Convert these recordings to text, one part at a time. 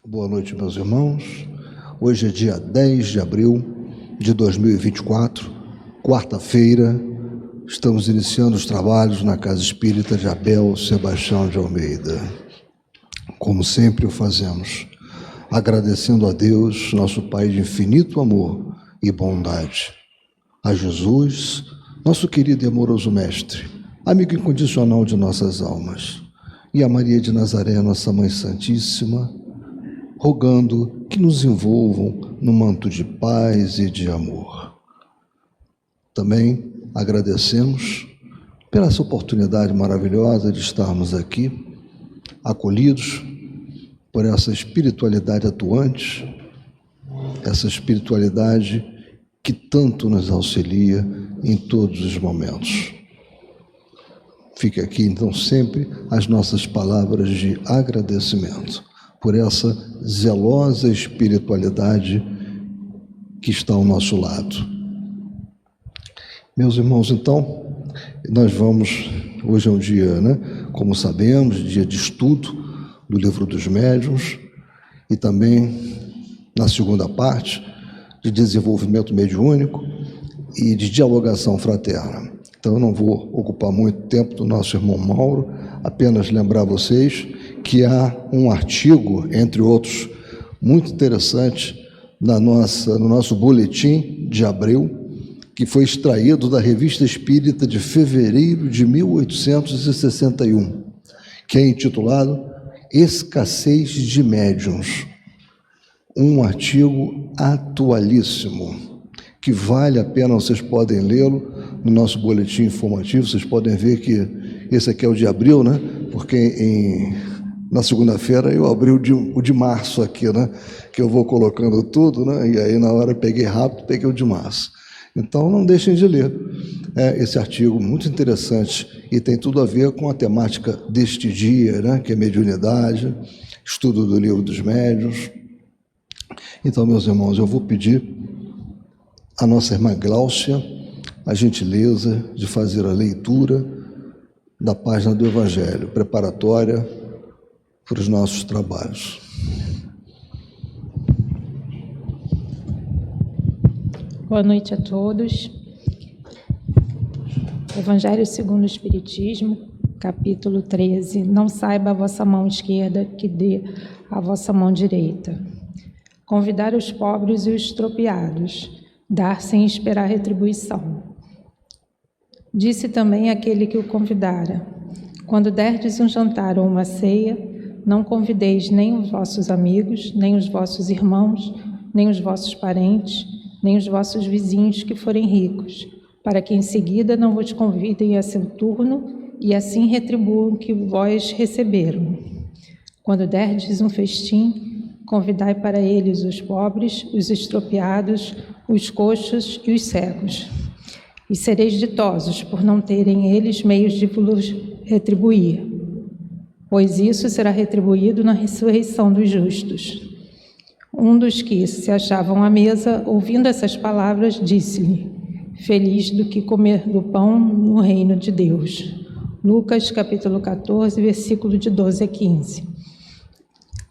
Boa noite, meus irmãos. Hoje é dia 10 de abril de 2024, quarta-feira. Estamos iniciando os trabalhos na Casa Espírita de Abel Sebastião de Almeida. Como sempre o fazemos, agradecendo a Deus, nosso Pai de infinito amor e bondade, a Jesus, nosso querido e amoroso Mestre, amigo incondicional de nossas almas, e a Maria de Nazaré, nossa Mãe Santíssima, rogando que nos envolvam no manto de paz e de amor. Também agradecemos pela essa oportunidade maravilhosa de estarmos aqui, acolhidos por essa espiritualidade atuante, essa espiritualidade que tanto nos auxilia em todos os momentos. Fica aqui, então, sempre as nossas palavras de agradecimento por essa zelosa espiritualidade que está ao nosso lado. Meus irmãos, então, nós vamos, hoje é um dia, como sabemos, dia de estudo do Livro dos Médiuns e também, na segunda parte, de desenvolvimento mediúnico e de dialogação fraterna. Então, eu não vou ocupar muito tempo do nosso irmão Mauro, apenas lembrar vocês que há um artigo, entre outros, muito interessante no nosso boletim de abril, que foi extraído da Revista Espírita de fevereiro de 1861, que é intitulado Escassez de Médiuns. Um artigo atualíssimo, que vale a pena, vocês podem lê-lo no nosso boletim informativo. Vocês podem ver que esse aqui é o de abril, porque na segunda-feira eu abri o de março aqui, que eu vou colocando tudo, e aí na hora eu peguei rápido, peguei o de março. Então não deixem de ler esse artigo muito interessante e tem tudo a ver com a temática deste dia, que é mediunidade, estudo do Livro dos Médiuns. Então, meus irmãos, eu vou pedir à nossa irmã Gláucia a gentileza de fazer a leitura da página do Evangelho, preparatória para os nossos trabalhos. Boa noite a todos. Evangelho segundo o Espiritismo, capítulo 13. Não saiba a vossa mão esquerda que dê a vossa mão direita. Convidar os pobres e os estropiados, dar sem esperar retribuição. Disse também aquele que o convidara: quando derdes um jantar ou uma ceia, não convideis nem os vossos amigos, nem os vossos irmãos, nem os vossos parentes, nem os vossos vizinhos que forem ricos, para que em seguida não vos convidem a seu turno e assim retribuam o que vós receberam. Quando derdes um festim, convidai para eles os pobres, os estropiados, os coxos e os cegos. E sereis ditosos por não terem eles meios de vos retribuir, pois isso será retribuído na ressurreição dos justos. Um dos que se achavam à mesa, ouvindo essas palavras, disse-lhe: feliz do que comer do pão no reino de Deus. Lucas, capítulo 14, versículo de 12 a 15.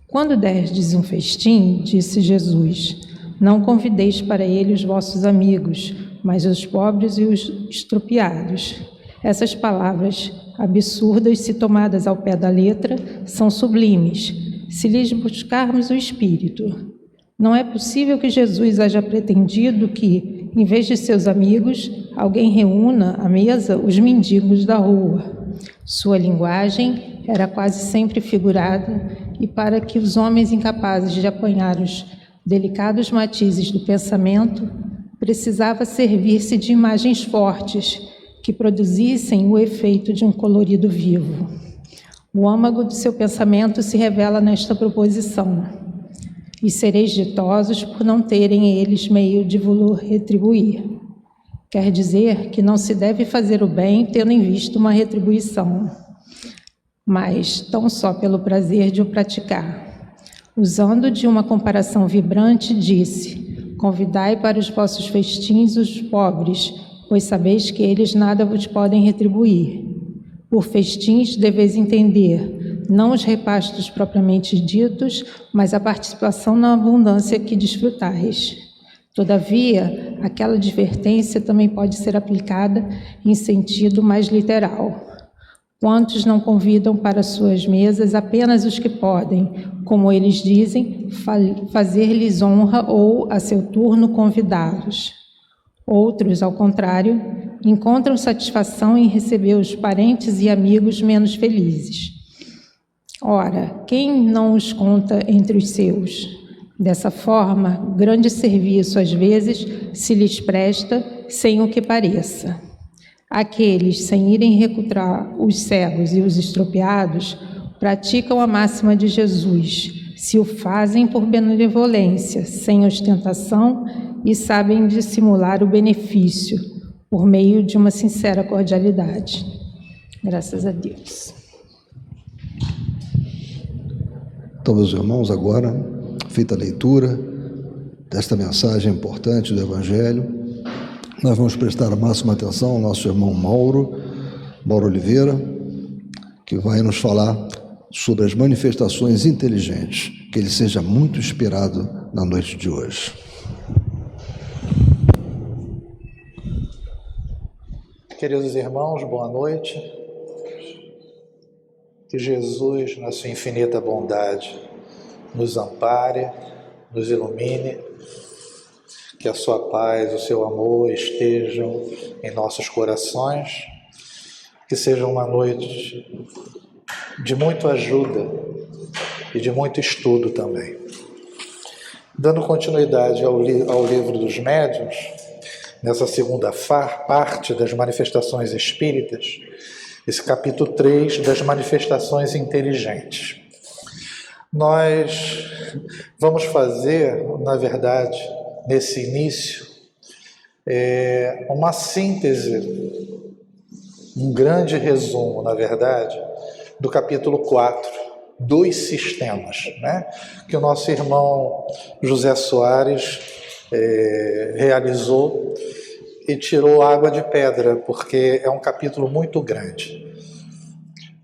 Quando derdes um festim, disse Jesus, não convideis para ele os vossos amigos, mas os pobres e os estropiados. Essas palavras, absurdas se tomadas ao pé da letra, são sublimes, se lhes buscarmos o espírito. Não é possível que Jesus haja pretendido que, em vez de seus amigos, alguém reúna à mesa os mendigos da rua. Sua linguagem era quase sempre figurada, e para que os homens incapazes de apanhar os delicados matizes do pensamento, precisava servir-se de imagens fortes que produzissem o efeito de um colorido vivo. O âmago do seu pensamento se revela nesta proposição: e sereis ditosos por não terem eles meio de vos retribuir. Quer dizer que não se deve fazer o bem tendo em vista uma retribuição, mas tão só pelo prazer de o praticar. Usando de uma comparação vibrante, disse: convidai para os vossos festins os pobres, pois sabeis que eles nada vos podem retribuir. Por festins deveis entender não os repastos propriamente ditos, mas a participação na abundância que desfrutais. Todavia, aquela advertência também pode ser aplicada em sentido mais literal. Quantos não convidam para suas mesas apenas os que podem, como eles dizem, fazer-lhes honra ou, a seu turno, convidá-los. Outros, ao contrário, encontram satisfação em receber os parentes e amigos menos felizes. Ora, quem não os conta entre os seus? Dessa forma, grande serviço às vezes se lhes presta sem o que pareça. Aqueles, sem irem recrutar os cegos e os estropiados, praticam a máxima de Jesus, se o fazem por benevolência, sem ostentação, e sabem dissimular o benefício, por meio de uma sincera cordialidade. Graças a Deus. Então, meus irmãos, agora, feita a leitura desta mensagem importante do Evangelho, nós vamos prestar a máxima atenção ao nosso irmão Mauro Oliveira, que vai nos falar sobre as manifestações inteligentes. Que ele seja muito inspirado na noite de hoje. Queridos irmãos, boa noite. Que Jesus, na sua infinita bondade, nos ampare, nos ilumine, que a sua paz, o seu amor estejam em nossos corações, que seja uma noite de muita ajuda e de muito estudo também. Dando continuidade ao livro dos médiuns, nessa segunda parte das manifestações espíritas, esse capítulo 3 das manifestações inteligentes. Nós vamos fazer, na verdade, nesse início, uma síntese, um grande resumo, na verdade, do capítulo 4, dos sistemas, né? Que o nosso irmão José Soares realizou e tirou água de pedra, porque é um capítulo muito grande.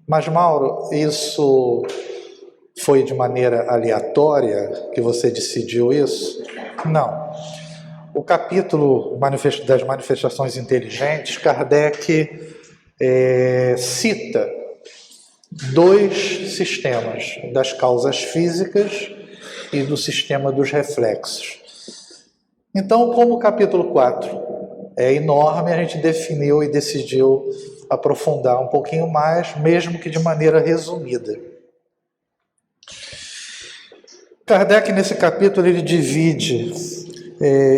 Mas, Mauro, isso foi de maneira aleatória que você decidiu isso? Não. O capítulo das manifestações inteligentes, Kardec cita dois sistemas, das causas físicas e do sistema dos reflexos. Então, como o capítulo 4 é enorme, a gente definiu e decidiu aprofundar um pouquinho mais, mesmo que de maneira resumida. Kardec, nesse capítulo, ele divide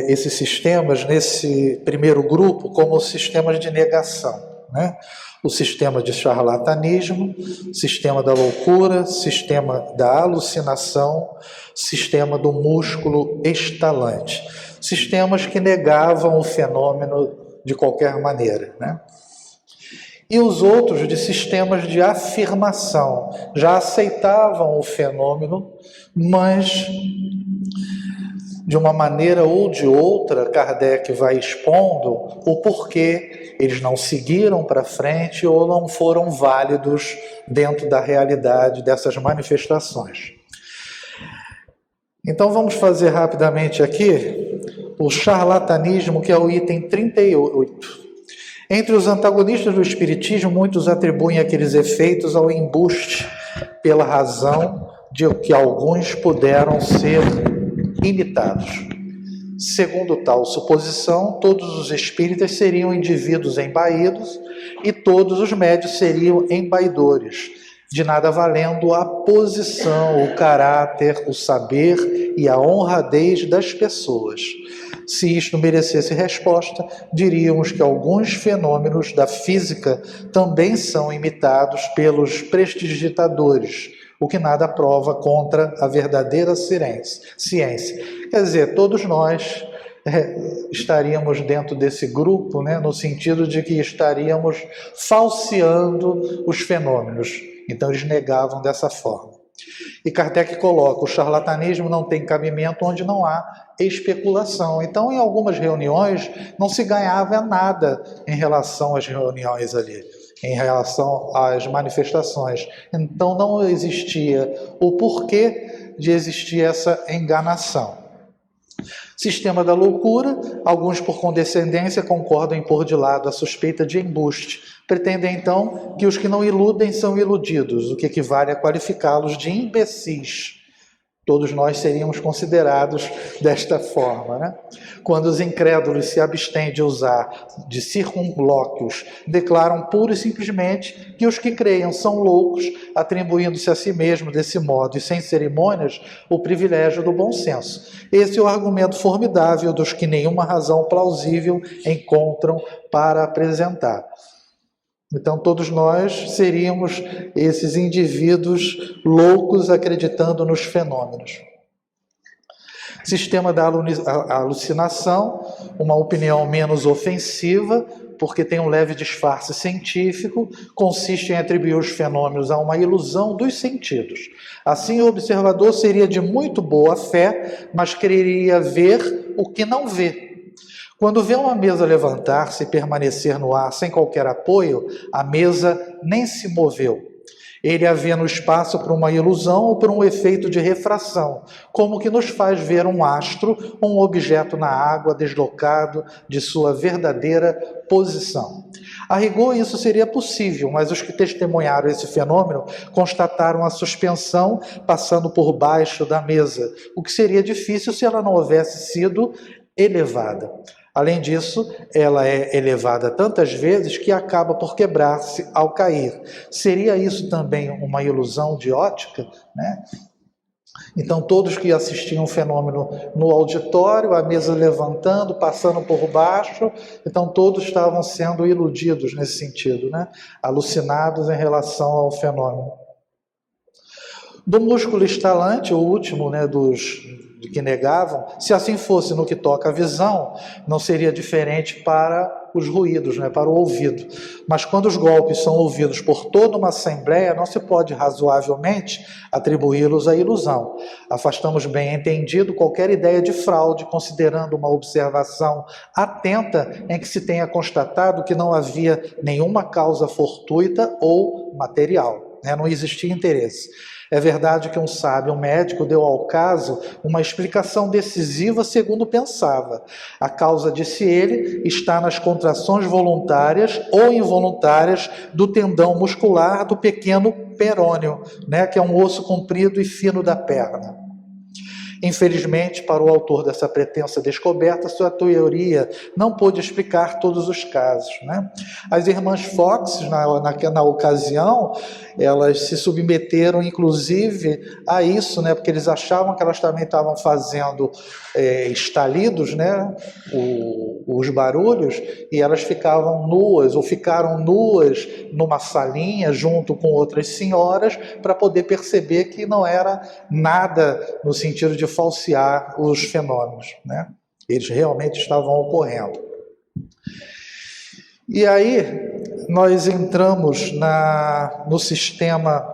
esses sistemas, nesse primeiro grupo, como sistemas de negação, né? O sistema de charlatanismo, sistema da loucura, sistema da alucinação, sistema do músculo estalante. Sistemas que negavam o fenômeno de qualquer maneira, né? E os outros de sistemas de afirmação, já aceitavam o fenômeno, mas de uma maneira ou de outra, Kardec vai expondo o porquê eles não seguiram para frente ou não foram válidos dentro da realidade dessas manifestações. Então vamos fazer rapidamente aqui o charlatanismo, que é o item 38. Entre os antagonistas do Espiritismo, muitos atribuem aqueles efeitos ao embuste, pela razão de que alguns puderam ser imitados. Segundo tal suposição, todos os espíritas seriam indivíduos embaídos e todos os médios seriam embaidores, de nada valendo a posição, o caráter, o saber e a honradez das pessoas. Se isto merecesse resposta, diríamos que alguns fenômenos da física também são imitados pelos prestidigitadores, o que nada prova contra a verdadeira ciência. Quer dizer, todos nós estaríamos dentro desse grupo, né, no sentido de que estaríamos falseando os fenômenos. Então eles negavam dessa forma. E Kardec coloca: o charlatanismo não tem cabimento onde não há especulação. Então, em algumas reuniões, não se ganhava nada em relação às reuniões ali. em relação às manifestações. Então não existia o porquê de existir essa enganação. Sistema da loucura, alguns por condescendência concordam em pôr de lado a suspeita de embuste. Pretendem então que os que não iludem são iludidos, o que equivale a qualificá-los de imbecis. Todos nós seríamos considerados desta forma, né? Quando os incrédulos se abstêm de usar de circunlóquios, declaram pura e simplesmente que os que creiam são loucos, atribuindo-se a si mesmo desse modo e sem cerimônias o privilégio do bom senso. Esse é o argumento formidável dos que nenhuma razão plausível encontram para apresentar. Então, todos nós seríamos esses indivíduos loucos acreditando nos fenômenos. Sistema da alucinação, uma opinião menos ofensiva, porque tem um leve disfarce científico, consiste em atribuir os fenômenos a uma ilusão dos sentidos. Assim, o observador seria de muito boa fé, mas quereria ver o que não vê. Quando vê uma mesa levantar-se e permanecer no ar sem qualquer apoio, a mesa nem se moveu. Ele a vê no espaço por uma ilusão ou por um efeito de refração, como que nos faz ver um astro ou um objeto na água deslocado de sua verdadeira posição. A rigor, isso seria possível, mas os que testemunharam esse fenômeno constataram a suspensão passando por baixo da mesa, o que seria difícil se ela não houvesse sido elevada. Além disso, ela é elevada tantas vezes que acaba por quebrar-se ao cair. Seria isso também uma ilusão de ótica, né? Então, todos que assistiam o fenômeno no auditório, a mesa levantando, passando por baixo, então todos estavam sendo iludidos nesse sentido, né? Alucinados em relação ao fenômeno. Do músculo estalante, o último, né, de que negavam, se assim fosse no que toca à visão, não seria diferente para os ruídos, né, para o ouvido. Mas quando os golpes são ouvidos por toda uma assembleia, não se pode razoavelmente atribuí-los à ilusão. Afastamos bem entendido qualquer ideia de fraude, considerando uma observação atenta em que se tenha constatado que não havia nenhuma causa fortuita ou material, né, não existia interesse. É verdade que um sábio médico deu ao caso uma explicação decisiva segundo pensava. A causa, disse ele, está nas contrações voluntárias ou involuntárias do tendão muscular do pequeno perônio, né, que é um osso comprido e fino da perna. Infelizmente, para o autor dessa pretensa descoberta, sua teoria não pôde explicar todos os casos, né? As irmãs Fox, na ocasião, elas se submeteram, inclusive, a isso, né? Porque eles achavam que elas também estavam fazendo estalidos, né? Os barulhos, e elas ficavam nuas, ou ficaram nuas numa salinha junto com outras senhoras, para poder perceber que não era nada no sentido de falsear os fenômenos, né? Eles realmente estavam ocorrendo. E aí nós entramos no sistema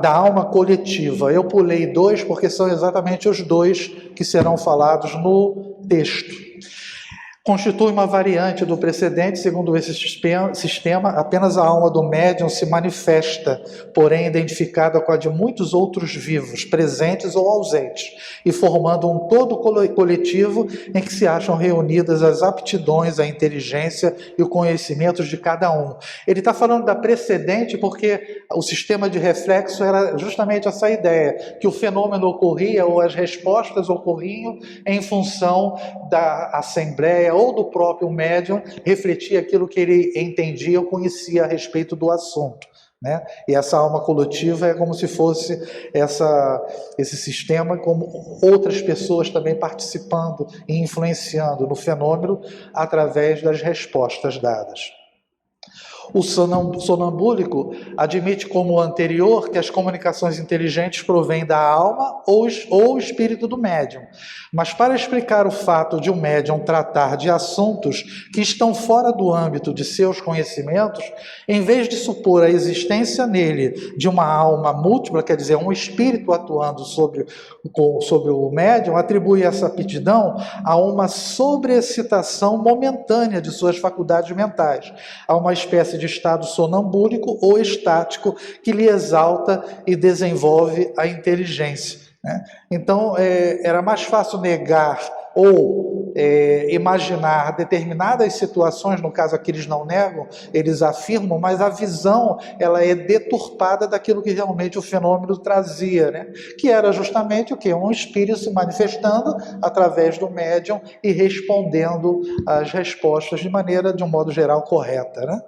da alma coletiva. Eu pulei 2 porque são exatamente os 2 que serão falados no texto. Constitui uma variante do precedente, segundo esse sistema, apenas a alma do médium se manifesta, porém identificada com a de muitos outros vivos, presentes ou ausentes, e formando um todo coletivo em que se acham reunidas as aptidões, a inteligência e o conhecimento de cada um. Ele está falando da precedente porque o sistema de reflexo era justamente essa ideia, que o fenômeno ocorria ou as respostas ocorriam em função da assembleia ou do próprio médium, refletia aquilo que ele entendia ou conhecia a respeito do assunto, né? E essa alma coletiva é como se fosse esse sistema, como outras pessoas também participando e influenciando no fenômeno através das respostas dadas. O sonambúlico admite como o anterior que as comunicações inteligentes provêm da alma ou espírito do médium. Mas para explicar o fato de um médium tratar de assuntos que estão fora do âmbito de seus conhecimentos, em vez de supor a existência nele de uma alma múltipla, quer dizer, um espírito atuando sobre o médium, atribui essa aptidão a uma sobreexcitação momentânea de suas faculdades mentais, a uma espécie de estado sonambúlico ou estático que lhe exalta e desenvolve a inteligência. Então, era mais fácil negar ou imaginar determinadas situações, no caso aqui eles não negam, eles afirmam, mas a visão ela é deturpada daquilo que realmente o fenômeno trazia, né? Que era justamente o quê? Um espírito se manifestando através do médium e respondendo as respostas de maneira, de um modo geral, correta, né?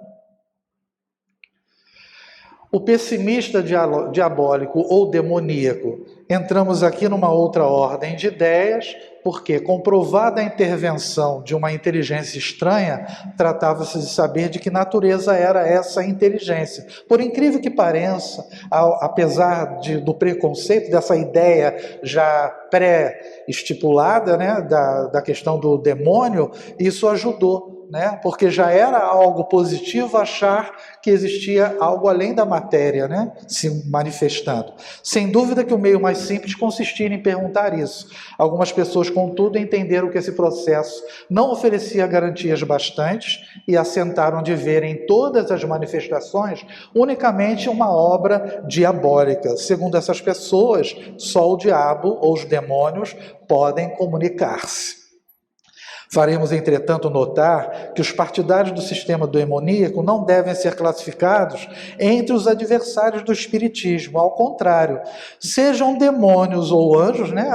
O pessimista diabólico ou demoníaco, entramos aqui numa outra ordem de ideias, porque, comprovada a intervenção de uma inteligência estranha, tratava-se de saber de que natureza era essa inteligência. Por incrível que pareça, apesar do preconceito, dessa ideia já pré-estipulada, né, da questão do demônio, isso ajudou. Né? Porque já era algo positivo achar que existia algo além da matéria, né? Se manifestando. Sem dúvida que o meio mais simples consistia em perguntar isso. Algumas pessoas, contudo, entenderam que esse processo não oferecia garantias bastantes e assentaram de ver em todas as manifestações unicamente uma obra diabólica. Segundo essas pessoas, só o diabo ou os demônios podem comunicar-se. Faremos, entretanto, notar que os partidários do sistema demoníaco não devem ser classificados entre os adversários do espiritismo. Ao contrário, sejam demônios ou anjos, né,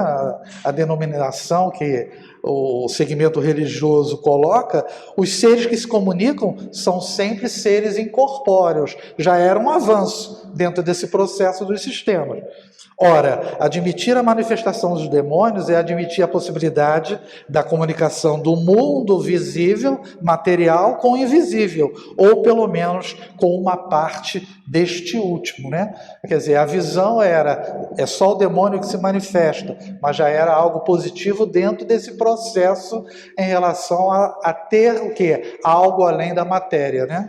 a denominação que o segmento religioso coloca, os seres que se comunicam são sempre seres incorpóreos. Já era um avanço dentro desse processo dos sistemas. Ora, admitir a manifestação dos demônios é admitir a possibilidade da comunicação do mundo visível, material, com o invisível, ou pelo menos com uma parte deste último, né? Quer dizer, a visão é só o demônio que se manifesta, mas já era algo positivo dentro desse processo em relação a ter o quê? Algo além da matéria, né?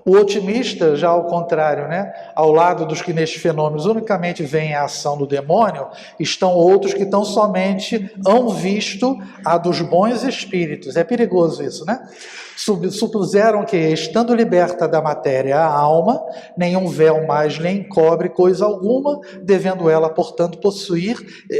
O otimista, já ao contrário, né? Ao lado dos que nestes fenômenos unicamente veem a ação do demônio, estão outros que tão somente hão visto a dos bons espíritos. É perigoso isso, né? Supuseram que, estando liberta da matéria a alma, nenhum véu mais lhe encobre coisa alguma, devendo ela, portanto, possuir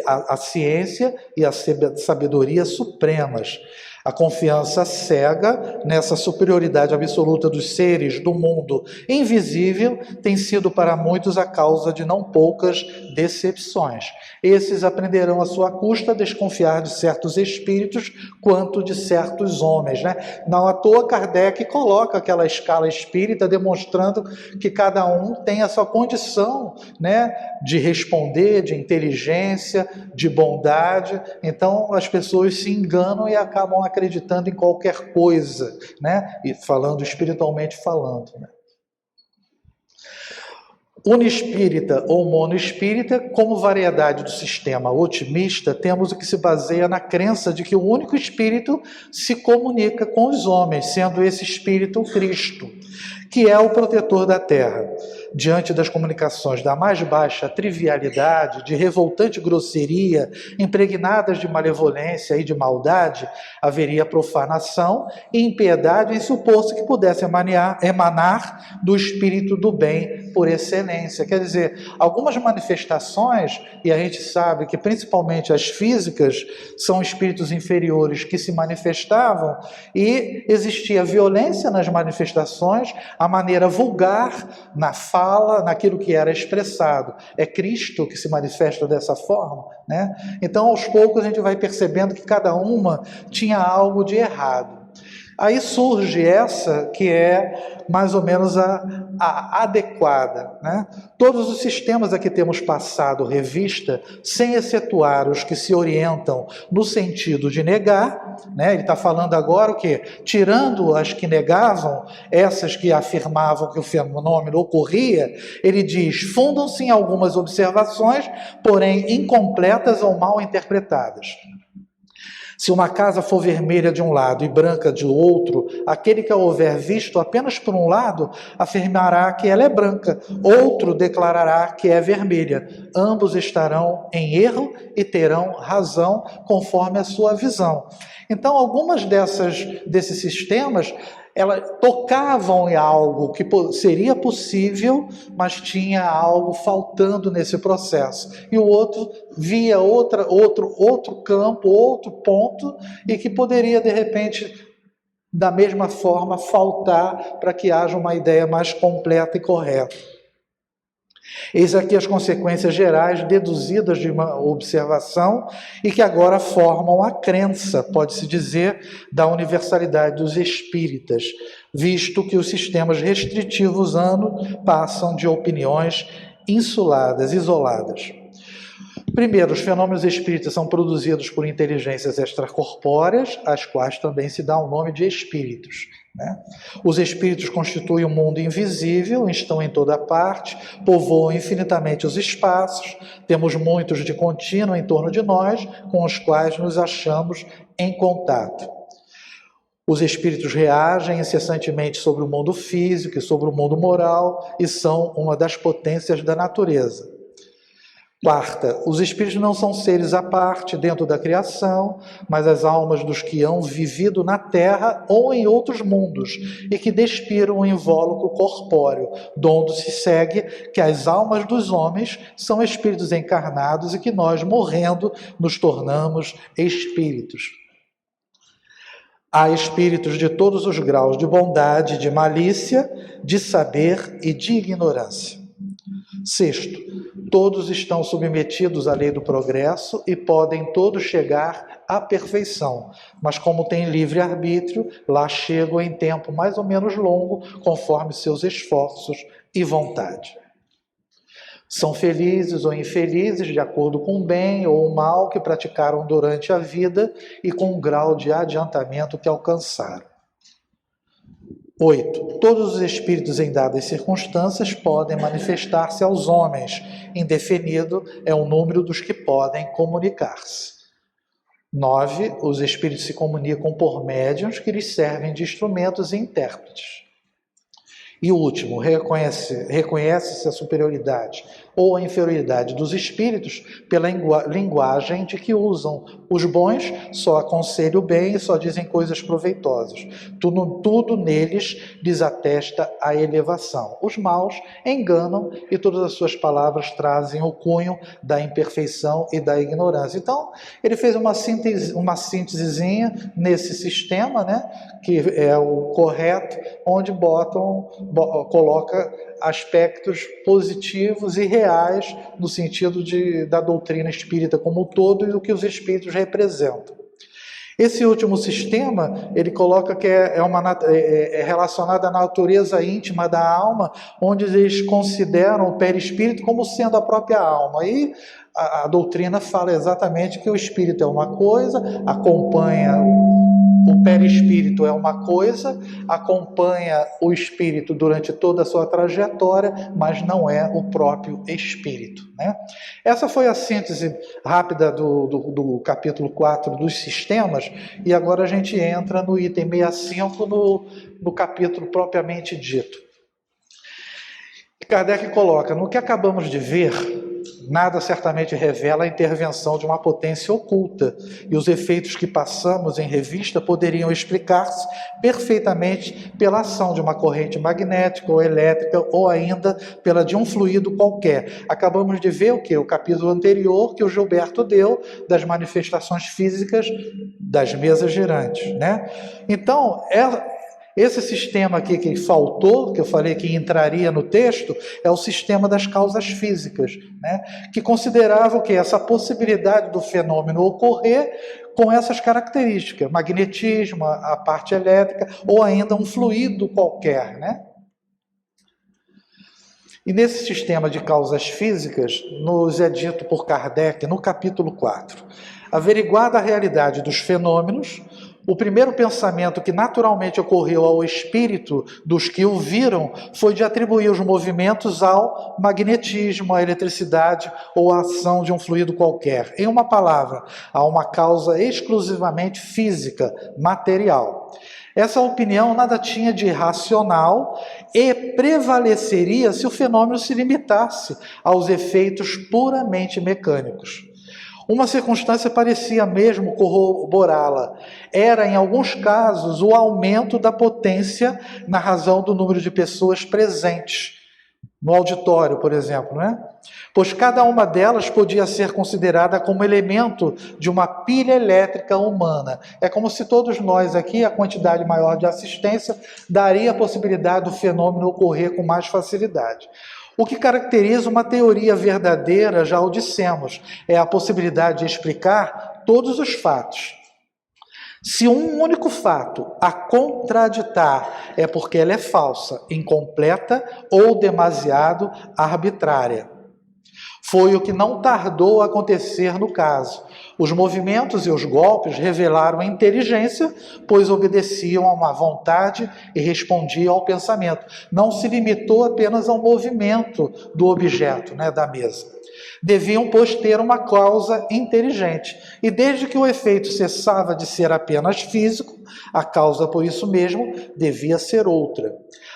a ciência e a sabedoria supremas. A confiança cega nessa superioridade absoluta dos seres do mundo invisível tem sido para muitos a causa de não poucas decepções. Esses aprenderão à sua custa a desconfiar de certos espíritos quanto de certos homens, né? Não à toa Kardec coloca aquela escala espírita demonstrando que cada um tem a sua condição, né, de responder, de inteligência, de bondade. Então as pessoas se enganam e acabam acreditando em qualquer coisa, né? E falando espiritualmente falando, né? Unispírita ou monoespírita, como variedade do sistema otimista, temos o que se baseia na crença de que o único espírito se comunica com os homens, sendo esse espírito o Cristo, que é o protetor da terra. Diante das comunicações da mais baixa trivialidade, de revoltante grosseria, impregnadas de malevolência e de maldade, haveria profanação e impiedade em supor-se que pudesse emanar do espírito do bem por excelência. Quer dizer, algumas manifestações, e a gente sabe que principalmente as físicas, são espíritos inferiores que se manifestavam e existia violência nas manifestações, a maneira vulgar na fala, naquilo que era expressado. É Cristo que se manifesta dessa forma, né? Então, aos poucos, a gente vai percebendo que cada uma tinha algo de errado. Aí surge essa que é mais ou menos a adequada, né? Todos os sistemas a que temos passado revista, sem excetuar os que se orientam no sentido de negar, né? Ele está falando agora o quê? Tirando as que negavam, essas que afirmavam que o fenômeno ocorria, ele diz, fundam-se em algumas observações, porém incompletas ou mal interpretadas. Se uma casa for vermelha de um lado e branca de outro, aquele que a houver visto apenas por um lado, afirmará que ela é branca, outro declarará que é vermelha. Ambos estarão em erro e terão razão conforme a sua visão. Então, algumas desses sistemas, elas tocavam em algo que seria possível, mas tinha algo faltando nesse processo. E o outro via outro campo, outro ponto, e que poderia, de repente, da mesma forma, faltar para que haja uma ideia mais completa e correta. Eis aqui as consequências gerais deduzidas de uma observação e que agora formam a crença, pode-se dizer, da universalidade dos espíritas, visto que os sistemas restritivos passam de opiniões insuladas, isoladas. Primeiro, os fenômenos espíritas são produzidos por inteligências extracorpóreas, às quais também se dá o nome de espíritos, né? Os espíritos constituem um mundo invisível, estão em toda parte, povoam infinitamente os espaços, temos muitos de contínuo em torno de nós, com os quais nos achamos em contato. Os espíritos reagem incessantemente sobre o mundo físico e sobre o mundo moral e são uma das potências da natureza. Quarta, os espíritos não são seres à parte dentro da criação, mas as almas dos que hão vivido na terra ou em outros mundos e que despiram o invólucro corpóreo, donde se segue que as almas dos homens são espíritos encarnados e que nós, morrendo, nos tornamos espíritos. Há espíritos de todos os graus de bondade, de malícia, de saber e de ignorância. Sexto, todos estão submetidos à lei do progresso e podem todos chegar à perfeição, mas como têm livre-arbítrio, lá chegam em tempo mais ou menos longo, conforme seus esforços e vontade. São felizes ou infelizes de acordo com o bem ou o mal que praticaram durante a vida e com o grau de adiantamento que alcançaram. 8. Todos os espíritos em dadas circunstâncias podem manifestar-se aos homens. Indefinido é o número dos que podem comunicar-se. 9. Os espíritos se comunicam por médiuns que lhes servem de instrumentos e intérpretes. E o último, reconhece-se a superioridade ou a inferioridade dos espíritos pela linguagem de que usam. Os bons só aconselham o bem e só dizem coisas proveitosas. Tudo neles lhes atesta a elevação. Os maus enganam e todas as suas palavras trazem o cunho da imperfeição e da ignorância. Então, ele fez uma síntesezinha nesse sistema, né, que é o correto, onde coloca aspectos positivos e reais no sentido da doutrina espírita como um todo e do que os espíritos representam. Esse último sistema, ele coloca que é relacionado à natureza íntima da alma, onde eles consideram o perispírito como sendo a própria alma. E a doutrina fala exatamente que o espírito é uma coisa, acompanha o perispírito é uma coisa, acompanha o espírito durante toda a sua trajetória, mas não é o próprio espírito, né? Essa foi a síntese rápida do capítulo 4 dos sistemas, e agora a gente entra no item 65, no capítulo propriamente dito. Kardec coloca, no que acabamos de ver, nada certamente revela a intervenção de uma potência oculta, e os efeitos que passamos em revista poderiam explicar-se perfeitamente pela ação de uma corrente magnética ou elétrica, ou ainda pela de um fluido qualquer. Acabamos de ver o que? O capítulo anterior que o Gilberto deu das manifestações físicas das mesas girantes, né? Então, esse sistema aqui que faltou, que eu falei que entraria no texto, é o sistema das causas físicas, né? Que considerava que essa possibilidade do fenômeno ocorrer com essas características, magnetismo, a parte elétrica, ou ainda um fluido qualquer, né? E nesse sistema de causas físicas, nos é dito por Kardec, no capítulo 4, averiguada a realidade dos fenômenos, o primeiro pensamento que naturalmente ocorreu ao espírito dos que o viram foi de atribuir os movimentos ao magnetismo, à eletricidade ou à ação de um fluido qualquer. Em uma palavra, a uma causa exclusivamente física, material. Essa opinião nada tinha de racional e prevaleceria se o fenômeno se limitasse aos efeitos puramente mecânicos. Uma circunstância parecia mesmo corroborá-la. Era, em alguns casos, o aumento da potência na razão do número de pessoas presentes. No auditório, por exemplo, né? Pois cada uma delas podia ser considerada como elemento de uma pilha elétrica humana. É como se todos nós aqui, a quantidade maior de assistência, daria a possibilidade do fenômeno ocorrer com mais facilidade. O que caracteriza uma teoria verdadeira, já o dissemos, é a possibilidade de explicar todos os fatos. Se um único fato a contraditar, é porque ela é falsa, incompleta ou demasiado arbitrária. Foi o que não tardou a acontecer no caso. Os movimentos e os golpes revelaram inteligência, pois obedeciam a uma vontade e respondiam ao pensamento. Não se limitou apenas ao movimento do objeto, né, da mesa. Deviam, pois, ter uma causa inteligente. E desde que o efeito cessava de ser apenas físico, a causa, por isso mesmo, devia ser outra.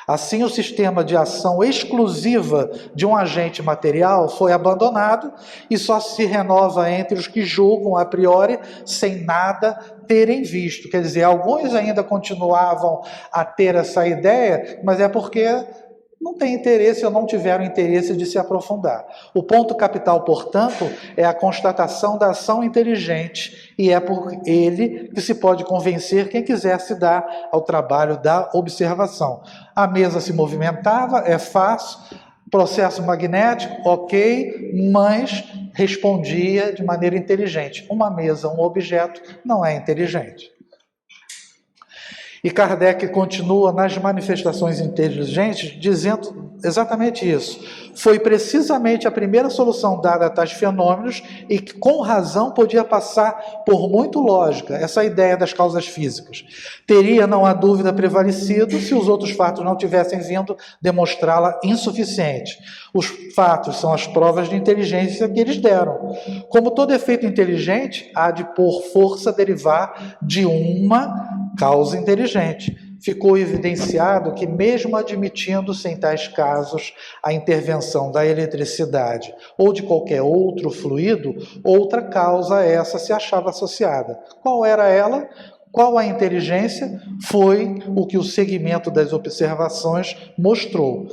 Assim, o sistema de ação exclusiva de um agente material foi abandonado e só se renova entre os que julgam a priori sem nada terem visto. Quer dizer, alguns ainda continuavam a ter essa ideia, mas é porque não tem interesse ou não tiveram interesse de se aprofundar. O ponto capital, portanto, é a constatação da ação inteligente, e é por ele que se pode convencer quem quiser se dar ao trabalho da observação. A mesa se movimentava, é fácil, processo magnético, ok, mas respondia de maneira inteligente. Uma mesa, um objeto, não é inteligente. E Kardec continua nas manifestações inteligentes dizendo exatamente isso. Foi precisamente a primeira solução dada a tais fenômenos e que com razão podia passar por muito lógica essa ideia das causas físicas. Teria, não há dúvida, prevalecido se os outros fatos não tivessem vindo demonstrá-la insuficiente. Os fatos são as provas de inteligência que eles deram. Como todo efeito inteligente, há de por força derivar de uma causa inteligente. Ficou evidenciado que, mesmo admitindo-se em tais casos a intervenção da eletricidade ou de qualquer outro fluido, outra causa a essa se achava associada. Qual era ela? Qual a inteligência? Foi o que o segmento das observações mostrou.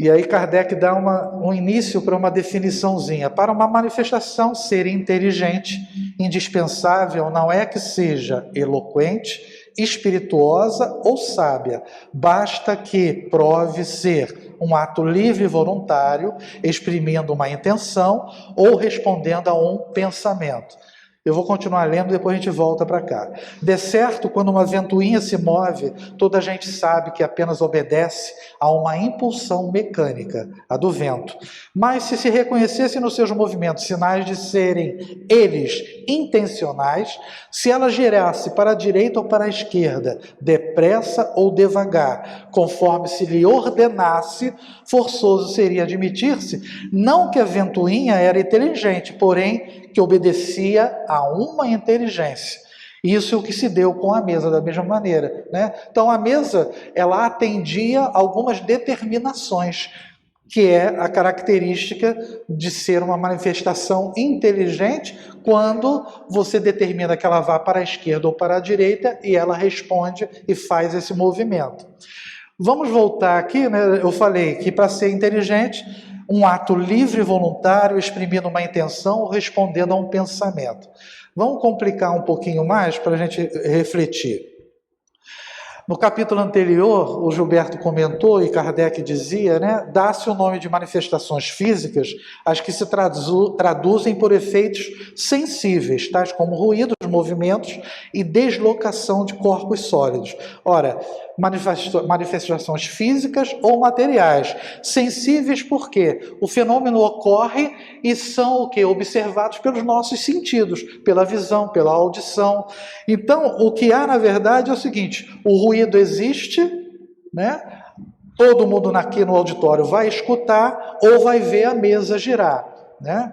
E aí Kardec dá um início para uma definiçãozinha. Para uma manifestação ser inteligente, indispensável não é que seja eloquente, espirituosa ou sábia. Basta que prove ser um ato livre e voluntário, exprimindo uma intenção ou respondendo a um pensamento. Eu vou continuar lendo, depois a gente volta para cá. De certo, quando uma ventoinha se move, toda a gente sabe que apenas obedece a uma impulsão mecânica, a do vento. Mas se reconhecesse nos seus movimentos sinais de serem eles intencionais, se ela girasse para a direita ou para a esquerda, depressa ou devagar, conforme se lhe ordenasse, forçoso seria admitir-se, não que a ventoinha era inteligente, porém que obedecia a uma inteligência. Isso é o que se deu com a mesa, da mesma maneira, né? Então a mesa, ela atendia algumas determinações, que é a característica de ser uma manifestação inteligente, quando você determina que ela vá para a esquerda ou para a direita e ela responde e faz esse movimento. Vamos voltar aqui, né? Eu falei que para ser inteligente, um ato livre e voluntário, exprimindo uma intenção ou respondendo a um pensamento. Vamos complicar um pouquinho mais para a gente refletir. No capítulo anterior, o Gilberto comentou e Kardec dizia, né, dá-se o nome de manifestações físicas as que se traduzem por efeitos sensíveis, tais como ruídos, movimentos e deslocação de corpos sólidos. Ora, manifestações físicas ou materiais. Sensíveis porque o fenômeno ocorre e são o quê? Observados pelos nossos sentidos, pela visão, pela audição. Então, o que há, na verdade, é o seguinte: o ruído existe, né? Todo mundo aqui no auditório vai escutar ou vai ver a mesa girar, né?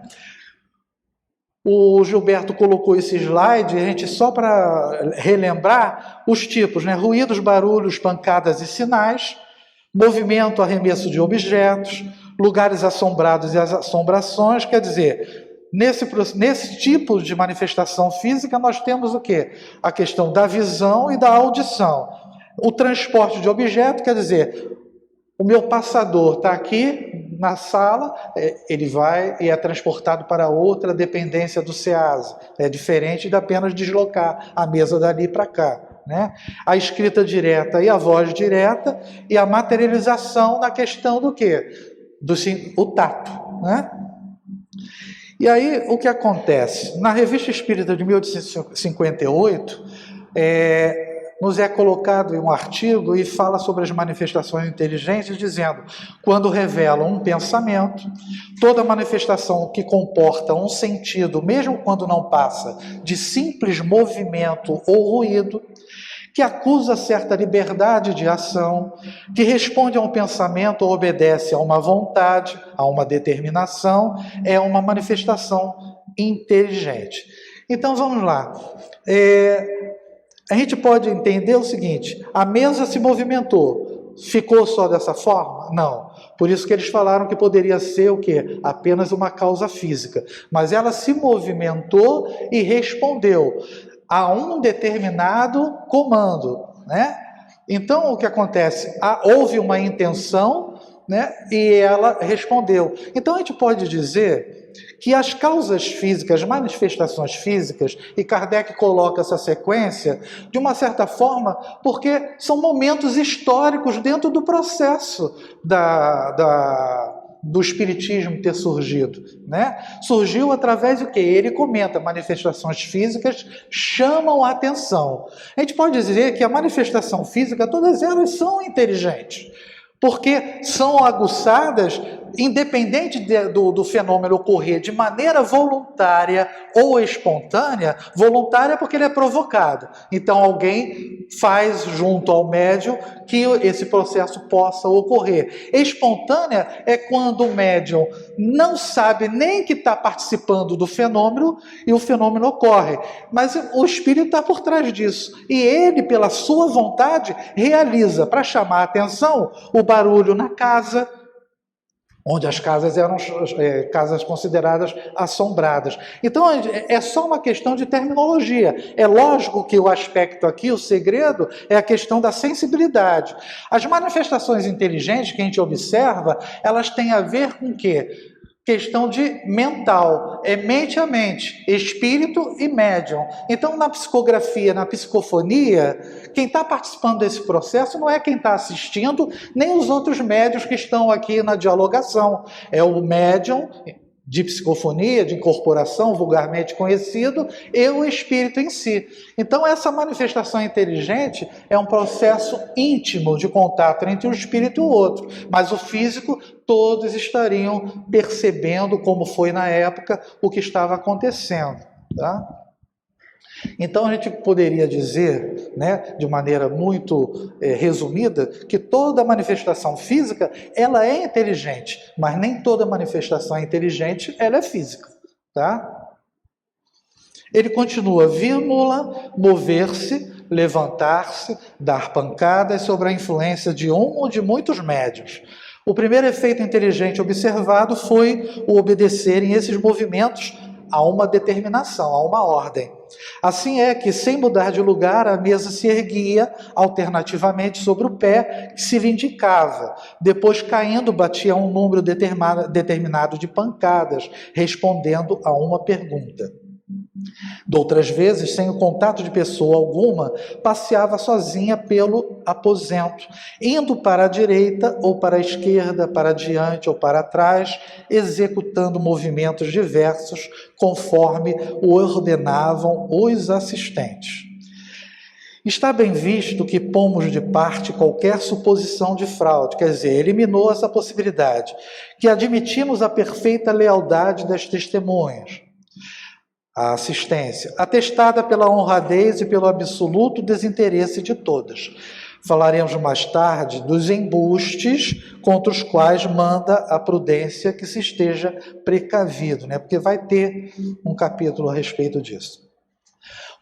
O Gilberto colocou esse slide, a gente só para relembrar os tipos, né? Ruídos, barulhos, pancadas e sinais, movimento, arremesso de objetos, lugares assombrados e as assombrações. Quer dizer, nesse tipo de manifestação física nós temos o quê? A questão da visão e da audição. O transporte de objeto, quer dizer, o meu passador está aqui na sala, ele vai e é transportado para outra dependência do SEASA. É diferente de apenas deslocar a mesa dali para cá, né? A escrita direta e a voz direta e a materialização na questão do quê? O tato, né? E aí, o que acontece? Na Revista Espírita de 1858, nos é colocado um artigo e fala sobre as manifestações inteligentes, dizendo: quando revelam um pensamento, toda manifestação que comporta um sentido, mesmo quando não passa de simples movimento ou ruído, que acusa certa liberdade de ação, que responde a um pensamento ou obedece a uma vontade, a uma determinação, é uma manifestação inteligente. Então vamos lá. A gente pode entender o seguinte: a mesa se movimentou, ficou só dessa forma? Não. Por isso que eles falaram que poderia ser o quê? Apenas uma causa física. Mas ela se movimentou e respondeu a um determinado comando, né? Então, o que acontece? Houve uma intenção, né? E ela respondeu. Então, a gente pode dizer que as causas físicas, as manifestações físicas, e Kardec coloca essa sequência, de uma certa forma, porque são momentos históricos dentro do processo do Espiritismo ter surgido, né? Surgiu através do que? Ele comenta, manifestações físicas chamam a atenção. A gente pode dizer que a manifestação física, todas elas são inteligentes, porque são aguçadas, independente do fenômeno ocorrer de maneira voluntária ou espontânea. Voluntária porque ele é provocado. Então alguém faz junto ao médium que esse processo possa ocorrer. Espontânea é quando o médium não sabe nem que está participando do fenômeno e o fenômeno ocorre. Mas o espírito está por trás disso. E ele, pela sua vontade, realiza, para chamar a atenção, o barulho na casa, onde as casas eram casas consideradas assombradas. Então, é só uma questão de terminologia. É lógico que o aspecto aqui, o segredo, é a questão da sensibilidade. As manifestações inteligentes que a gente observa, elas têm a ver com o quê? Questão de mental, é mente a mente, espírito e médium. Então, na psicografia, na psicofonia, quem está participando desse processo não é quem está assistindo, nem os outros médiuns que estão aqui na dialogação. É o médium de psicofonia, de incorporação, vulgarmente conhecido, e o espírito em si. Então, essa manifestação inteligente é um processo íntimo de contato entre o espírito e o outro, mas o físico, todos estariam percebendo, como foi na época, o que estava acontecendo, tá? Então a gente poderia dizer, né, de maneira muito resumida, que toda manifestação física ela é inteligente, mas nem toda manifestação inteligente ela é física, tá? Ele continua: vimos-la mover-se, levantar-se, dar pancadas sobre a influência de um ou de muitos médiuns. O primeiro efeito inteligente observado foi o obedecerem esses movimentos a uma determinação, a uma ordem. Assim é que, sem mudar de lugar, a mesa se erguia alternativamente sobre o pé que se lhe indicava. Depois, caindo, batia um número determinado de pancadas, respondendo a uma pergunta. Doutras vezes, sem o contato de pessoa alguma, passeava sozinha pelo aposento, indo para a direita ou para a esquerda, para diante ou para trás, executando movimentos diversos conforme o ordenavam os assistentes. Está bem visto que pomos de parte qualquer suposição de fraude, quer dizer, eliminou essa possibilidade, que admitimos a perfeita lealdade das testemunhas. A assistência, atestada pela honradez e pelo absoluto desinteresse de todas. Falaremos mais tarde dos embustes contra os quais manda a prudência que se esteja precavido, né? Porque vai ter um capítulo a respeito disso.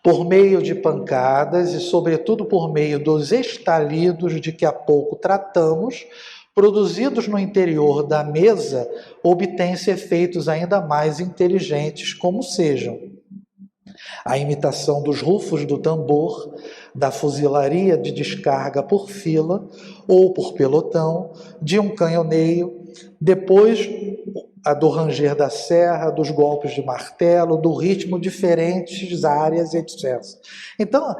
Por meio de pancadas e, sobretudo, por meio dos estalidos de que há pouco tratamos, produzidos no interior da mesa, obtêm-se efeitos ainda mais inteligentes, como sejam a imitação dos rufos do tambor, da fuzilaria de descarga por fila ou por pelotão, de um canhoneio, depois a do ranger da serra, dos golpes de martelo, do ritmo diferentes áreas, etc. Então,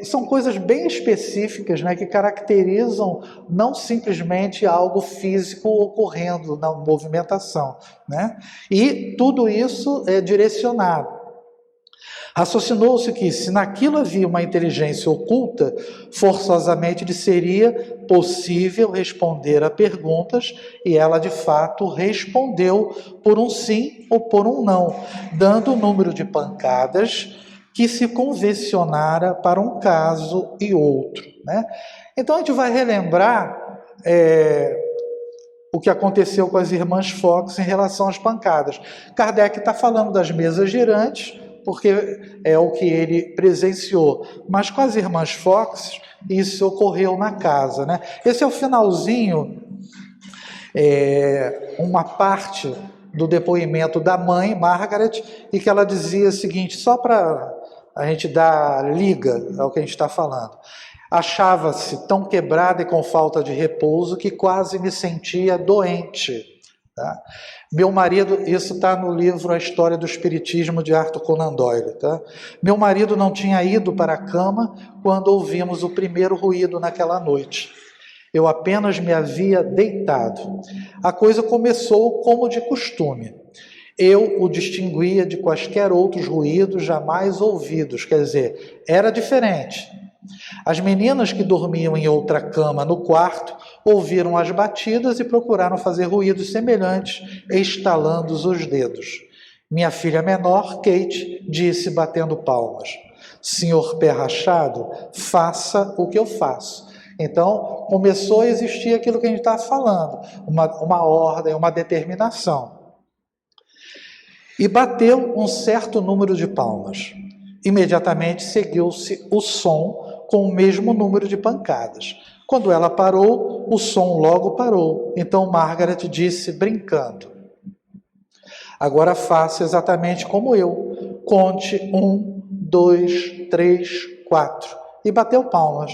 são coisas bem específicas, né, que caracterizam não simplesmente algo físico ocorrendo na movimentação, né? E tudo isso é direcionado. Raciocinou-se que, se naquilo havia uma inteligência oculta, forçosamente lhe seria possível responder a perguntas, e ela de fato respondeu por um sim ou por um não, dando o número de pancadas que se convencionara para um caso e outro, né? Então a gente vai relembrar o que aconteceu com as irmãs Fox em relação às pancadas. Kardec está falando das mesas girantes, porque é o que ele presenciou. Mas com as irmãs Fox, isso ocorreu na casa, né? Esse é o finalzinho, uma parte do depoimento da mãe, Margaret, e que ela dizia o seguinte, só para a gente dar liga ao que a gente está falando. Achava-se tão quebrada e com falta de repouso que quase me sentia doente. Tá? Meu marido, isso está no livro A História do Espiritismo de Arthur Conan Doyle. Tá? Meu marido não tinha ido para a cama quando ouvimos o primeiro ruído naquela noite. Eu apenas me havia deitado. A coisa começou como de costume. Eu o distinguia de quaisquer outros ruídos jamais ouvidos, quer dizer, era diferente. As meninas que dormiam em outra cama no quarto ouviram as batidas e procuraram fazer ruídos semelhantes, estalando os dedos. Minha filha menor, Kate, disse batendo palmas: Senhor pé rachado, faça o que eu faço. Então, começou a existir aquilo que a gente está falando, uma ordem, uma determinação. E bateu um certo número de palmas. Imediatamente seguiu-se o som com o mesmo número de pancadas. Quando ela parou, o som logo parou. Então Margaret disse, brincando: agora faça exatamente como eu. Conte 1, 2, 3, 4. E bateu palmas.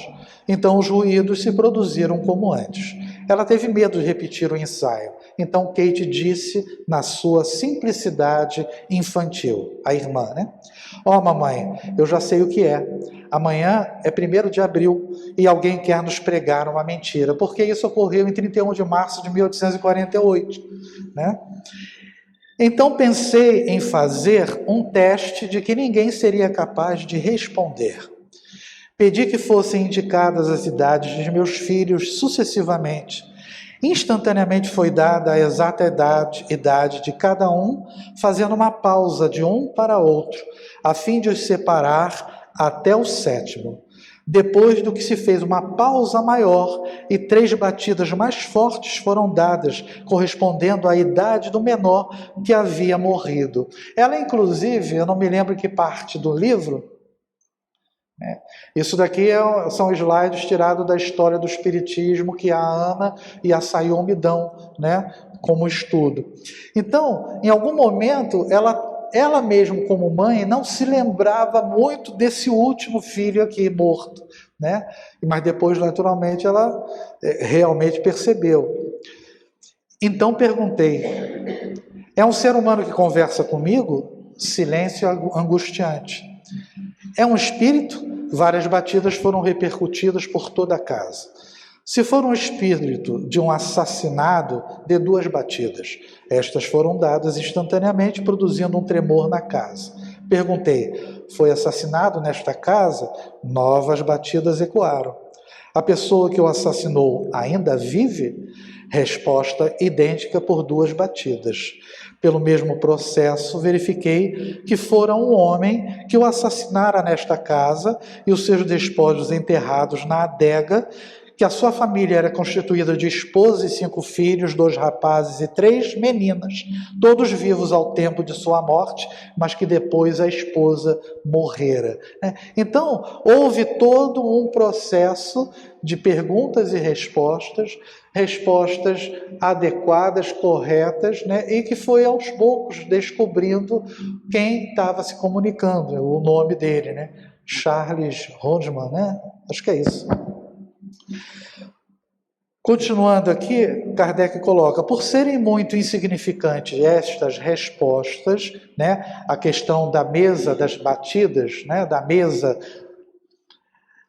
Então os ruídos se produziram como antes. Ela teve medo de repetir o ensaio. Então Kate disse na sua simplicidade infantil, a irmã, né? Ó, mamãe, eu já sei o que é. Amanhã é 1º de abril e alguém quer nos pregar uma mentira, porque isso ocorreu em 31 de março de 1848, né? Então pensei em fazer um teste de que ninguém seria capaz de responder. Pedi que fossem indicadas as idades de meus filhos sucessivamente. Instantaneamente foi dada a exata idade de cada um, fazendo uma pausa de um para outro, a fim de os separar até o 7º. Depois do que se fez uma pausa maior e 3 batidas mais fortes foram dadas, correspondendo à idade do menor que havia morrido. Ela, inclusive, eu não me lembro que parte do livro, isso daqui são slides tirados da História do Espiritismo que a Ana e a Sayumi dão, né, como estudo. Então, em algum momento, ela mesma como mãe não se lembrava muito desse último filho aqui morto, né? Mas depois, naturalmente, ela realmente percebeu. Então perguntei: é um ser humano que conversa comigo? Silêncio angustiante. É um espírito? Várias batidas foram repercutidas por toda a casa. Se for um espírito de um assassinado, dê 2 batidas. Estas foram dadas instantaneamente, produzindo um tremor na casa. Perguntei, foi assassinado nesta casa? Novas batidas ecoaram. A pessoa que o assassinou ainda vive? Resposta idêntica por 2 batidas. Pelo mesmo processo, verifiquei que fora um homem que o assassinara nesta casa e os seus despojos enterrados na adega, que a sua família era constituída de esposa e 5 filhos, 2 rapazes e 3 meninas, todos vivos ao tempo de sua morte, mas que depois a esposa morrera. Então, houve todo um processo de perguntas e respostas adequadas, corretas, e que foi aos poucos descobrindo quem estava se comunicando, o nome dele, Charles Hodgman, acho que é isso. Continuando aqui, Kardec coloca, por serem muito insignificantes estas respostas, a questão da mesa das batidas, da mesa,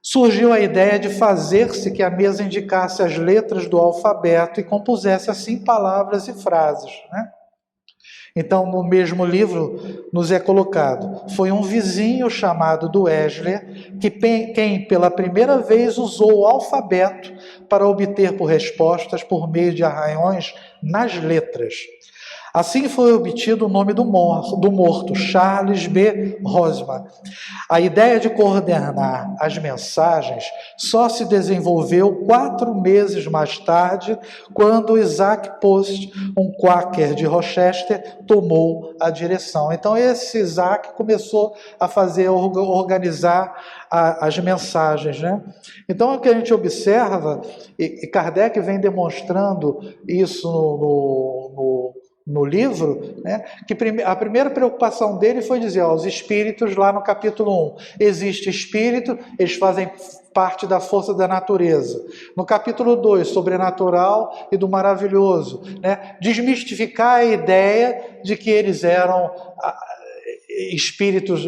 surgiu a ideia de fazer-se que a mesa indicasse as letras do alfabeto e compusesse assim palavras e frases, Então, no mesmo livro, nos é colocado, foi um vizinho chamado Duesler quem pela primeira vez usou o alfabeto para obter por respostas por meio de arranhões nas letras. Assim foi obtido o nome do morto, Charles B. Hodgman. A ideia de coordenar as mensagens só se desenvolveu 4 meses mais tarde, quando Isaac Post, um quaker de Rochester, tomou a direção. Então esse Isaac começou a organizar as mensagens. Então o que a gente observa, e Kardec vem demonstrando isso no livro, que a primeira preocupação dele foi dizer, os espíritos, lá no capítulo 1, existe espírito, eles fazem parte da força da natureza. No capítulo 2, sobrenatural e do maravilhoso, desmistificar a ideia de que eles eram espíritos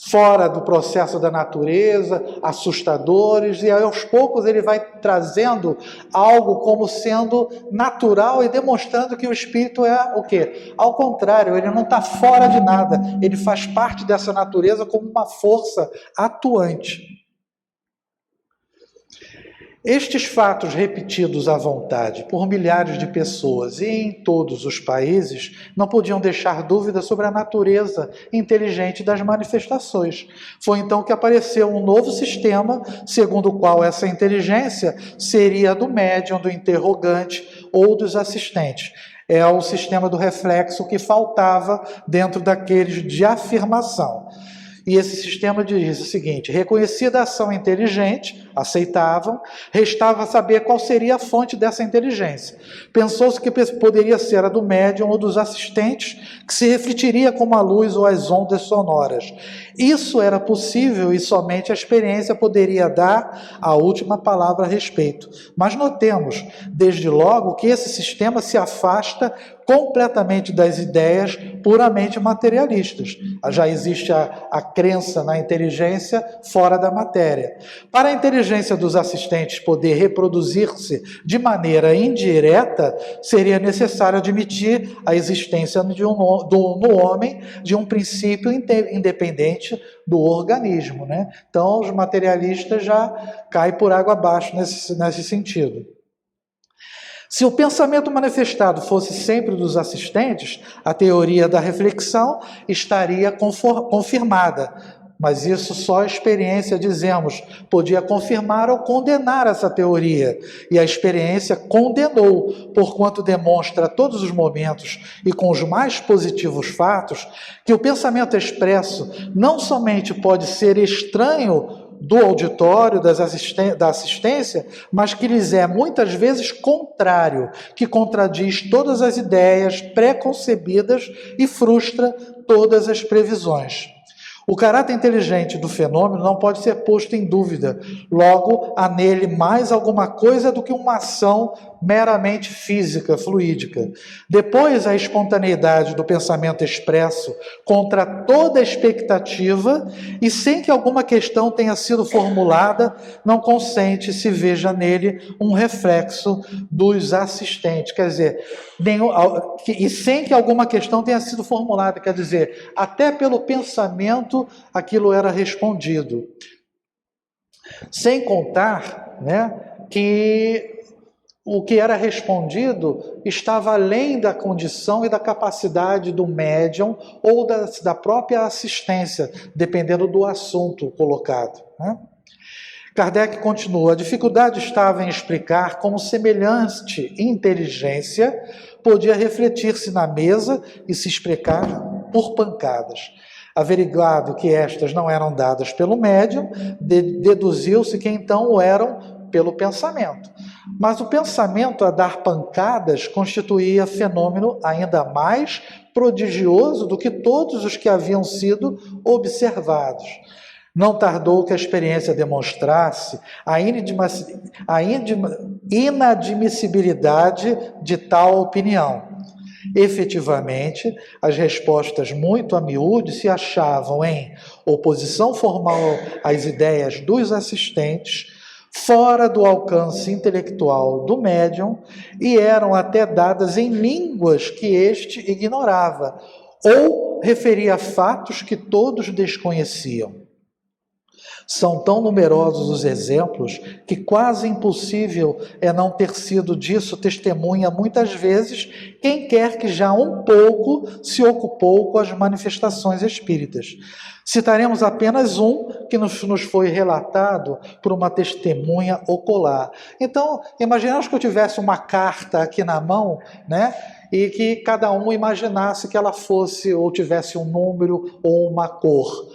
fora do processo da natureza, assustadores, e aos poucos ele vai trazendo algo como sendo natural e demonstrando que o espírito é o quê? Ao contrário, ele não está fora de nada, ele faz parte dessa natureza como uma força atuante. Estes fatos repetidos à vontade por milhares de pessoas e em todos os países não podiam deixar dúvida sobre a natureza inteligente das manifestações. Foi então que apareceu um novo sistema, segundo o qual essa inteligência seria a do médium, do interrogante ou dos assistentes. É o sistema do reflexo que faltava dentro daqueles de afirmação. E esse sistema diz o seguinte, reconhecida a ação inteligente, aceitavam, restava saber qual seria a fonte dessa inteligência. Pensou-se que poderia ser a do médium ou dos assistentes, que se refletiria como a luz ou as ondas sonoras. Isso era possível e somente a experiência poderia dar a última palavra a respeito. Mas notemos, desde logo, que esse sistema se afasta completamente das ideias puramente materialistas. Já existe a crença na inteligência fora da matéria. Para a inteligência dos assistentes poder reproduzir-se de maneira indireta, seria necessário admitir a existência no homem de um princípio independente do organismo. Então, os materialistas já caem por água abaixo nesse sentido. Se o pensamento manifestado fosse sempre dos assistentes, a teoria da reflexão estaria confirmada. Mas isso só a experiência, dizemos, podia confirmar ou condenar essa teoria. E a experiência condenou, porquanto demonstra a todos os momentos e com os mais positivos fatos, que o pensamento expresso não somente pode ser estranho do auditório, da assistência, mas que lhes é muitas vezes contrário, que contradiz todas as ideias preconcebidas e frustra todas as previsões. O caráter inteligente do fenômeno não pode ser posto em dúvida. Logo, há nele mais alguma coisa do que uma ação meramente física, fluídica. Depois, a espontaneidade do pensamento expresso contra toda expectativa e sem que alguma questão tenha sido formulada, não consente se veja nele um reflexo dos assistentes. Quer dizer, e sem que alguma questão tenha sido formulada, quer dizer, até pelo pensamento aquilo era respondido. Sem contar, né, que o que era respondido estava além da condição e da capacidade do médium ou da própria assistência, dependendo do assunto colocado, né? Kardec continua: a dificuldade estava em explicar como semelhante inteligência podia refletir-se na mesa e se explicar por pancadas. Averiguado que estas não eram dadas pelo médium, deduziu-se que então o eram pelo pensamento. Mas o pensamento a dar pancadas constituía fenômeno ainda mais prodigioso do que todos os que haviam sido observados. Não tardou que a experiência demonstrasse a inadmissibilidade de tal opinião. Efetivamente, as respostas muito a miúde se achavam em oposição formal às ideias dos assistentes, fora do alcance intelectual do médium, e eram até dadas em línguas que este ignorava, ou referia fatos que todos desconheciam. São tão numerosos os exemplos que quase impossível é não ter sido disso testemunha muitas vezes quem quer que já um pouco se ocupou com as manifestações espíritas. Citaremos apenas um que nos foi relatado por uma testemunha ocular. Então, imaginamos que eu tivesse uma carta aqui na mão, né? E que cada um imaginasse que ela fosse ou tivesse um número ou uma cor.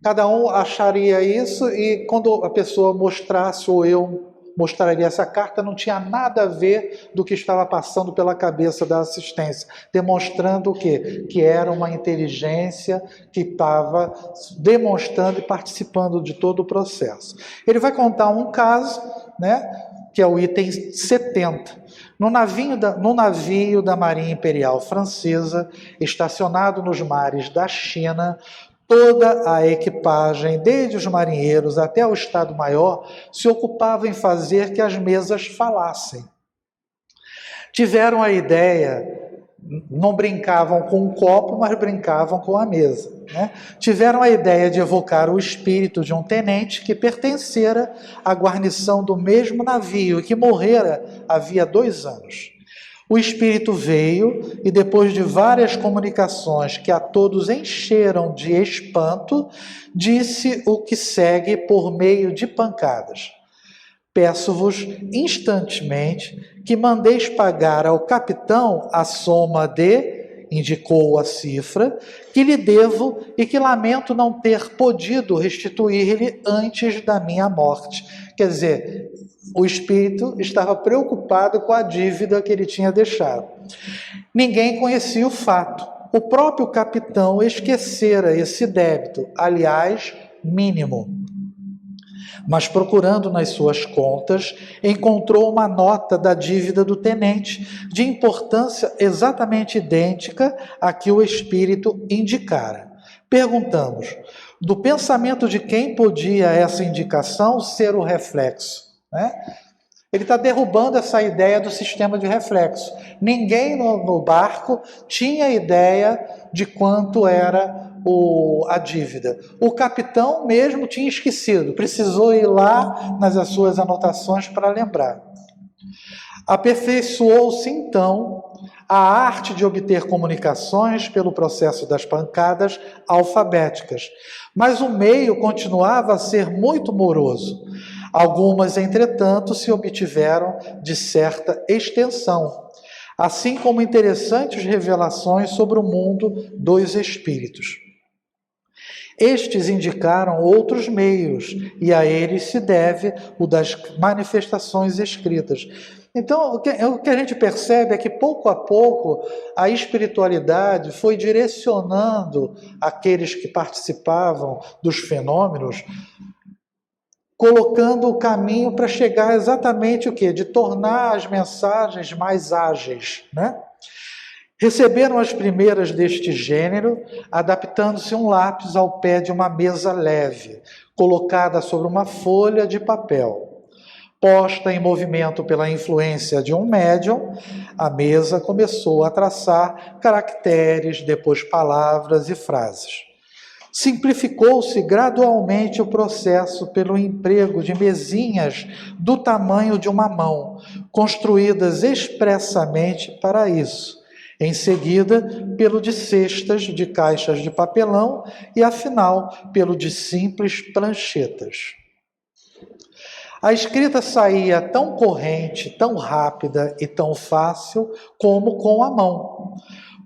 Cada um acharia isso e quando a pessoa mostrasse ou eu mostraria essa carta, não tinha nada a ver do que estava passando pela cabeça da assistência, demonstrando o quê? Que era uma inteligência que estava demonstrando e participando de todo o processo. Ele vai contar um caso, né, que é o item 70. No navio da Marinha Imperial Francesa, estacionado nos mares da China, toda a equipagem, desde os marinheiros até o Estado-Maior, se ocupava em fazer que as mesas falassem. Tiveram a ideia, não brincavam com um copo, mas brincavam com a mesa, né? Tiveram a ideia de evocar o espírito de um tenente que pertencera à guarnição do mesmo navio e que morrera havia 2 anos. O espírito veio e, depois de várias comunicações que a todos encheram de espanto, disse o que segue por meio de pancadas: peço-vos instantemente que mandeis pagar ao capitão a soma de, indicou a cifra, que lhe devo e que lamento não ter podido restituir-lhe antes da minha morte. Quer dizer, o espírito estava preocupado com a dívida que ele tinha deixado. Ninguém conhecia o fato. O próprio capitão esquecera esse débito, aliás, mínimo. Mas procurando nas suas contas, encontrou uma nota da dívida do tenente, de importância exatamente idêntica à que o espírito indicara. Perguntamos: do pensamento de quem podia essa indicação ser o reflexo? Né? Ele está derrubando essa ideia do sistema de reflexo. Ninguém no barco tinha ideia de quanto era a dívida. O capitão mesmo tinha esquecido, precisou ir lá nas suas anotações para lembrar. Aperfeiçoou-se então a arte de obter comunicações pelo processo das pancadas alfabéticas, mas o meio continuava a ser muito moroso. Algumas, entretanto, se obtiveram de certa extensão, assim como interessantes revelações sobre o mundo dos espíritos. Estes indicaram outros meios, e a eles se deve o das manifestações escritas. Então, o que a gente percebe é que, pouco a pouco, a espiritualidade foi direcionando aqueles que participavam dos fenômenos colocando o caminho para chegar exatamente o quê? De tornar as mensagens mais ágeis, né? Receberam as primeiras deste gênero, adaptando-se um lápis ao pé de uma mesa leve, colocada sobre uma folha de papel. Posta em movimento pela influência de um médium, a mesa começou a traçar caracteres, depois palavras e frases. Simplificou-se gradualmente o processo pelo emprego de mesinhas do tamanho de uma mão, construídas expressamente para isso. Em seguida, pelo de cestas de caixas de papelão e, afinal, pelo de simples pranchetas. A escrita saía tão corrente, tão rápida e tão fácil como com a mão.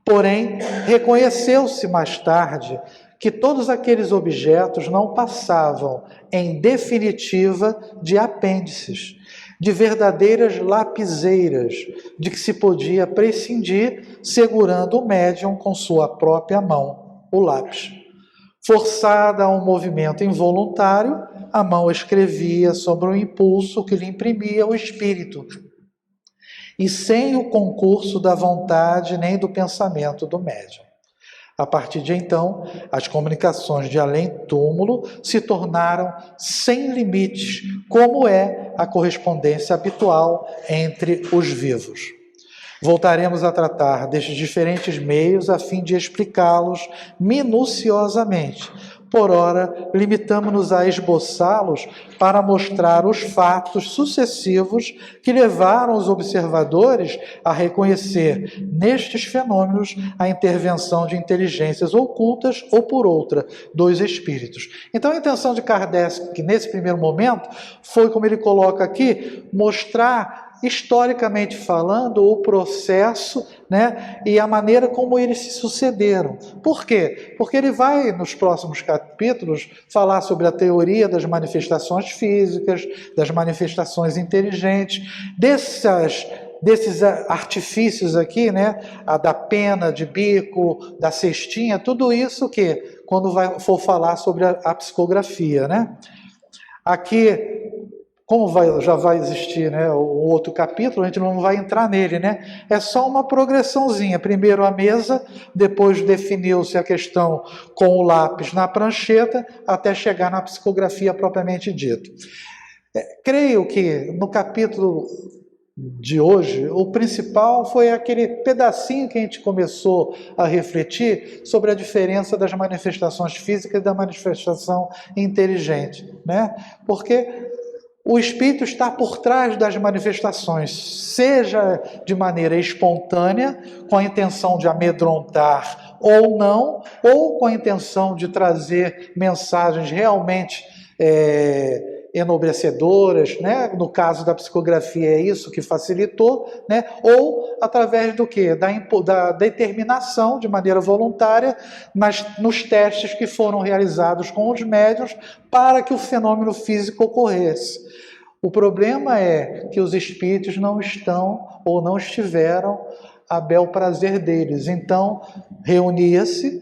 Porém, reconheceu-se mais tarde que todos aqueles objetos não passavam, em definitiva, de apêndices, de verdadeiras lapiseiras, de que se podia prescindir segurando o médium com sua própria mão, o lápis. Forçada a um movimento involuntário, a mão escrevia sobre o impulso que lhe imprimia o espírito, e sem o concurso da vontade nem do pensamento do médium. A partir de então, as comunicações de além-túmulo se tornaram sem limites, como é a correspondência habitual entre os vivos. Voltaremos a tratar destes diferentes meios a fim de explicá-los minuciosamente. Por ora, limitamo-nos a esboçá-los para mostrar os fatos sucessivos que levaram os observadores a reconhecer nestes fenômenos a intervenção de inteligências ocultas ou, por outra, dos espíritos. Então, a intenção de Kardec, nesse primeiro momento, foi, como ele coloca aqui, mostrar historicamente falando, o processo, né, e a maneira como eles se sucederam. Por quê? Porque ele vai, nos próximos capítulos, falar sobre a teoria das manifestações físicas, das manifestações inteligentes, desses artifícios aqui, né, a da pena de bico, da cestinha, tudo isso que, quando for falar sobre a psicografia, né? Aqui, como já vai existir, né, o outro capítulo, a gente não vai entrar nele, né? É só uma progressãozinha. Primeiro a mesa, depois definiu-se a questão com o lápis na prancheta, até chegar na psicografia propriamente dito. Creio que no capítulo de hoje, o principal foi aquele pedacinho que a gente começou a refletir sobre a diferença das manifestações físicas e da manifestação inteligente, né? Porque o espírito está por trás das manifestações, seja de maneira espontânea, com a intenção de amedrontar ou não, ou com a intenção de trazer mensagens realmente enobrecedoras, né? No caso da psicografia é isso que facilitou, né? Ou através do quê? Da determinação de maneira voluntária nos testes que foram realizados com os médiuns para que o fenômeno físico ocorresse. O problema é que os espíritos não estão ou não estiveram a bel prazer deles. Então, reunia-se,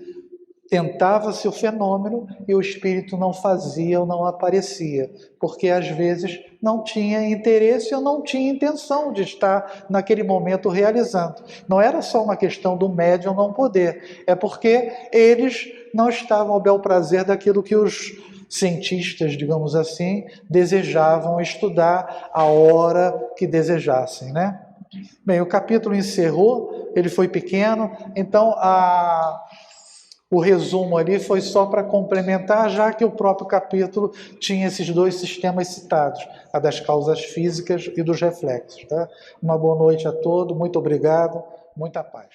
tentava-se o fenômeno e o espírito não fazia ou não aparecia, porque às vezes não tinha interesse ou não tinha intenção de estar naquele momento realizando. Não era só uma questão do médium não poder, é porque eles não estavam ao bel prazer daquilo que os cientistas, digamos assim, desejavam estudar a hora que desejassem, né? Bem, o capítulo encerrou, ele foi pequeno, então o resumo ali foi só para complementar, já que o próprio capítulo tinha esses dois sistemas citados, a das causas físicas e dos reflexos. Tá? Uma boa noite a todos, muito obrigado, muita paz.